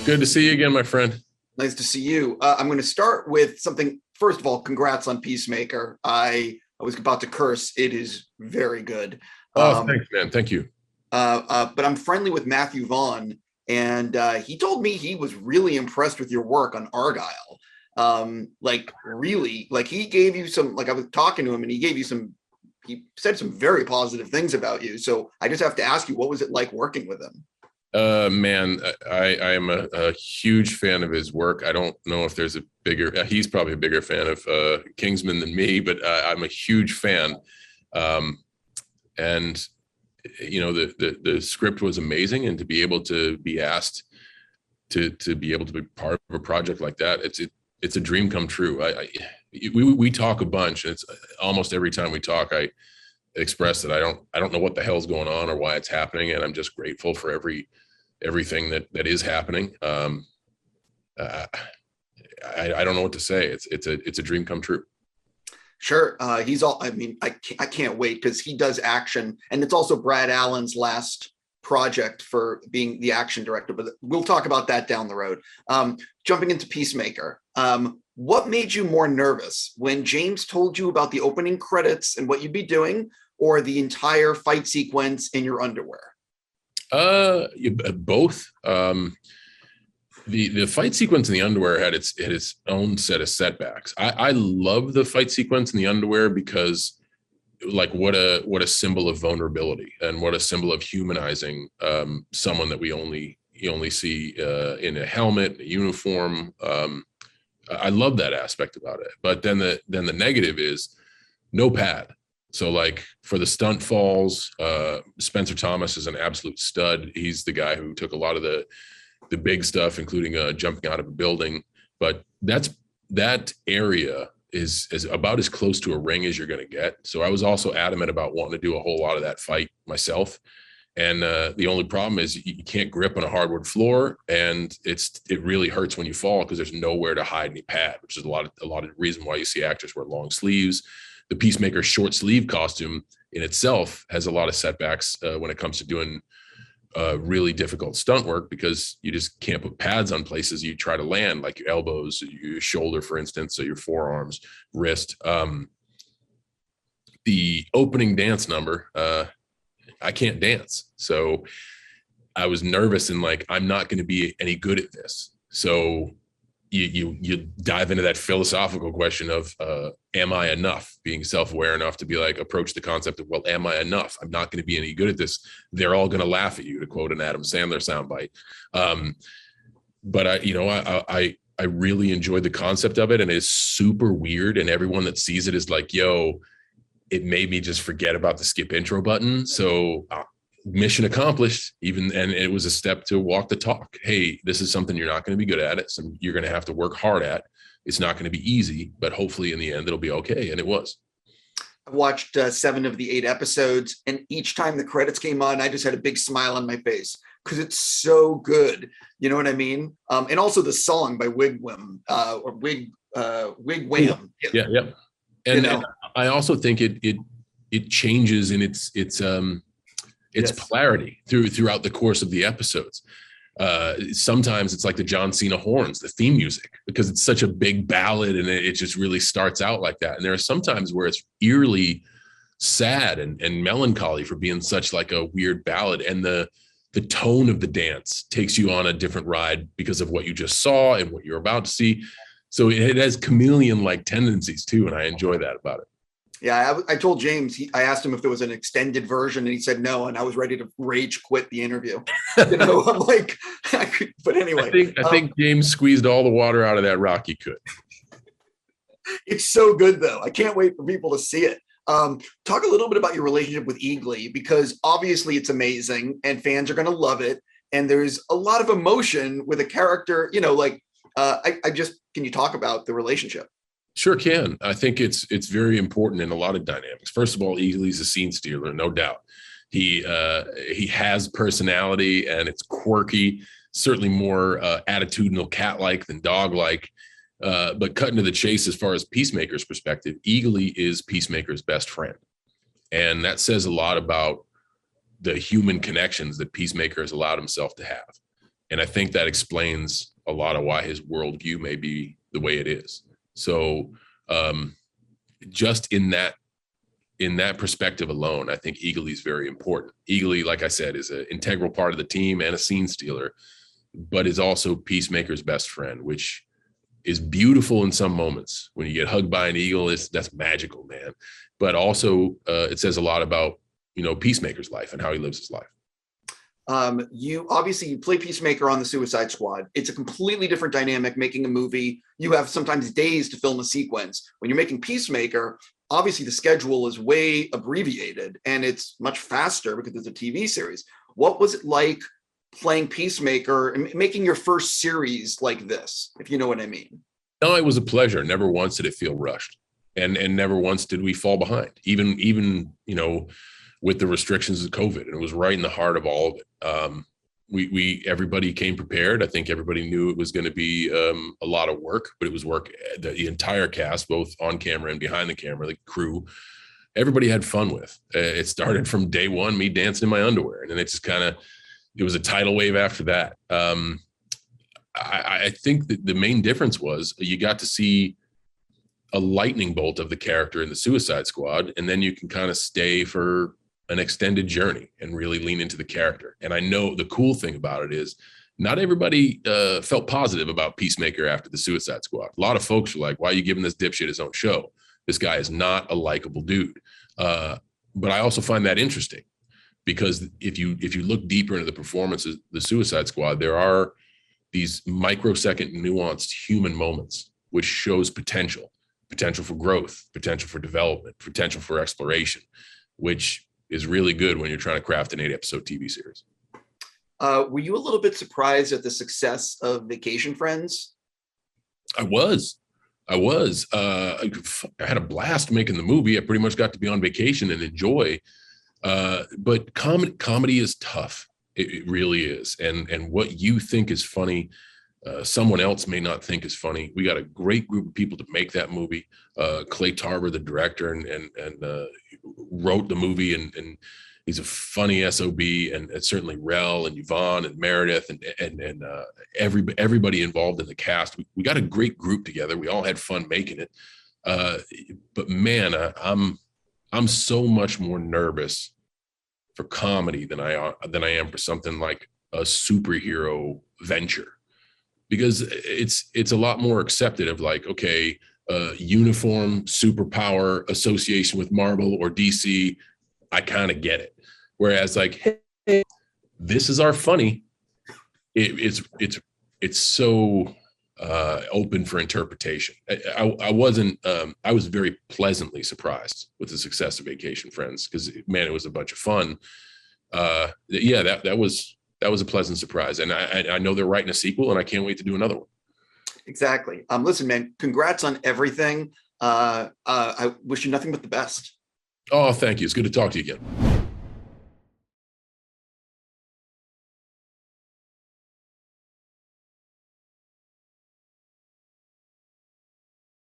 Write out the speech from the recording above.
Good to see you again, my friend. Nice to see you. I'm going to start with something. First of all, congrats on Peacemaker. I was about to curse. It is very good. Oh, Um, thanks, man. Thank you. but I'm friendly with Matthew Vaughn, and he told me he was really impressed with your work on Argyle. Like really, like he gave you some. Like I was talking to him, and he gave you some. He said some very positive things about you. So I just have to ask you, what was it like working with him? Man, I am a huge fan of his work. I don't know if there's a bigger, he's probably a bigger fan of Kingsman than me, but I'm a huge fan. Um, and you know, the script was amazing, and to be able to be asked to be able to be part of a project like that, it's a dream come true. We talk a bunch, and it's almost every time we talk, I express that I don't know what the hell's going on or why it's happening, and I'm just grateful for everything that is happening. I don't know what to say. It's a dream come true. Sure. He's all, I mean, I can't wait because he does action, and it's also Brad Allen's last project for being the action director, but we'll talk about that down the road. Jumping into Peacemaker. What made you more nervous, when James told you about the opening credits and what you'd be doing, or the entire fight sequence in your underwear? Both. The fight sequence in the underwear had its own set of setbacks. I love the fight sequence in the underwear because, like, what a symbol of vulnerability, and what a symbol of humanizing someone that you only see in a helmet, a uniform. I love that aspect about it. But then the negative is no pad. So, like, for the stunt falls, Spencer Thomas is an absolute stud. He's the guy who took a lot of the big stuff, including jumping out of a building. But that area is about as close to a ring as you're going to get. So I was also adamant about wanting to do a whole lot of that fight myself. And the only problem is you can't grip on a hardwood floor, and it really hurts when you fall because there's nowhere to hide any pad, which is a lot of the reason why you see actors wear long sleeves. The Peacemaker short sleeve costume in itself has a lot of setbacks when it comes to doing really difficult stunt work, because you just can't put pads on places you try to land, like your elbows, your shoulder, for instance, so your forearms, wrist. The opening dance number, I can't dance. So I was nervous, and like, I'm not going to be any good at this. So you dive into that philosophical question of am I enough? Being self-aware enough to be like, approach the concept of, well, am I enough? I'm not going to be any good at this. They're all going to laugh at you, to quote an Adam Sandler soundbite. But I really enjoyed the concept of it, and it's super weird. And everyone that sees it is like, yo, it made me just forget about the skip intro button. So mission accomplished. And it was a step to walk the talk. Hey, this is something you're not going to be good at. It's something you're going to have to work hard at. It's not going to be easy, but hopefully in the end it'll be okay. And it was. I watched 7 of the 8 episodes, and each time the credits came on, I just had a big smile on my face because it's so good. You know what I mean? And also the song by Wigwam or Wigwam. Yeah. And I also think it changes in its yes, polarity throughout the course of the episodes. Sometimes it's like the John Cena horns, the theme music, because it's such a big ballad, and it just really starts out like that. And there are some times where it's eerily sad and melancholy for being such like a weird ballad. And the tone of the dance takes you on a different ride because of what you just saw and what you're about to see. So it has chameleon-like tendencies too, and I enjoy that about it. Yeah, I told James, I asked him if there was an extended version, and he said no, and I was ready to rage quit the interview. I'm like, but anyway. I think James squeezed all the water out of that rock he could. It's so good, though. I can't wait for people to see it. Talk a little bit about your relationship with Eagly, because obviously it's amazing, and fans are going to love it. And there's a lot of emotion with a character, can you talk about the relationship? Sure can. I think it's very important in a lot of dynamics. First of all, Eagly's a scene stealer, no doubt. He has personality, and it's quirky, certainly more attitudinal, cat-like than dog-like. But cutting to the chase, as far as Peacemaker's perspective, Eagly is Peacemaker's best friend. And that says a lot about the human connections that Peacemaker has allowed himself to have. And I think that explains a lot of why his worldview may be the way it is. So just in that perspective alone, I think Eagly is very important. Eagly, like I said, is an integral part of the team and a scene stealer, but is also Peacemaker's best friend, which is beautiful in some moments. When you get hugged by an eagle, that's magical, man. But also it says a lot about, Peacemaker's life and how he lives his life. You play Peacemaker on the Suicide Squad. It's a completely different dynamic making a movie. You have sometimes days to film a sequence. When you're making Peacemaker, obviously the schedule is way abbreviated and it's much faster because it's a TV series. What was it like playing Peacemaker and making your first series like this, if you know what I mean? No, it was a pleasure. Never once did it feel rushed. And never once did we fall behind, even with the restrictions of COVID. And it was right in the heart of all of it. Everybody came prepared. I think everybody knew it was going to be a lot of work, but it was work. The entire cast, both on camera and behind the camera, the crew, everybody had fun with. It started from day one, me dancing in my underwear. And then it just it was a tidal wave after that. I think that the main difference was you got to see a lightning bolt of the character in the Suicide Squad, and then you can kind of stay for an extended journey and really lean into the character. And I know the cool thing about it is not everybody felt positive about Peacemaker after the Suicide Squad. A lot of folks were like, why are you giving this dipshit his own show? This guy is not a likable dude. But I also find that interesting because if you look deeper into the performance of the Suicide Squad, there are these microsecond nuanced human moments, which shows potential for growth, potential for development, potential for exploration, which is really good when you're trying to craft an 8-episode TV series. Were you a little bit surprised at the success of Vacation Friends? I was. I had a blast making the movie. I pretty much got to be on vacation and enjoy. But comedy is tough. It really is. And what you think is funny, someone else may not think is funny. We got a great group of people to make that movie. Clay Tarver, the director, and wrote the movie, and he's a funny SOB, and certainly Rel and Yvonne and Meredith and everybody involved in the cast. We got a great group together. We all had fun making it. But man, I'm so much more nervous for comedy than I am for something like a superhero venture, because it's a lot more accepted of like, okay, uniform superpower association with Marvel or DC. I kind of get it. Whereas like, hey, this is our funny. It's so open for interpretation. I was very pleasantly surprised with the success of Vacation Friends, because man, it was a bunch of fun. Yeah, that was a pleasant surprise, and I know they're writing a sequel, and I can't wait to do another one. Exactly. Listen, man, congrats on everything. I wish you nothing but the best. Oh, thank you. It's good to talk to you again.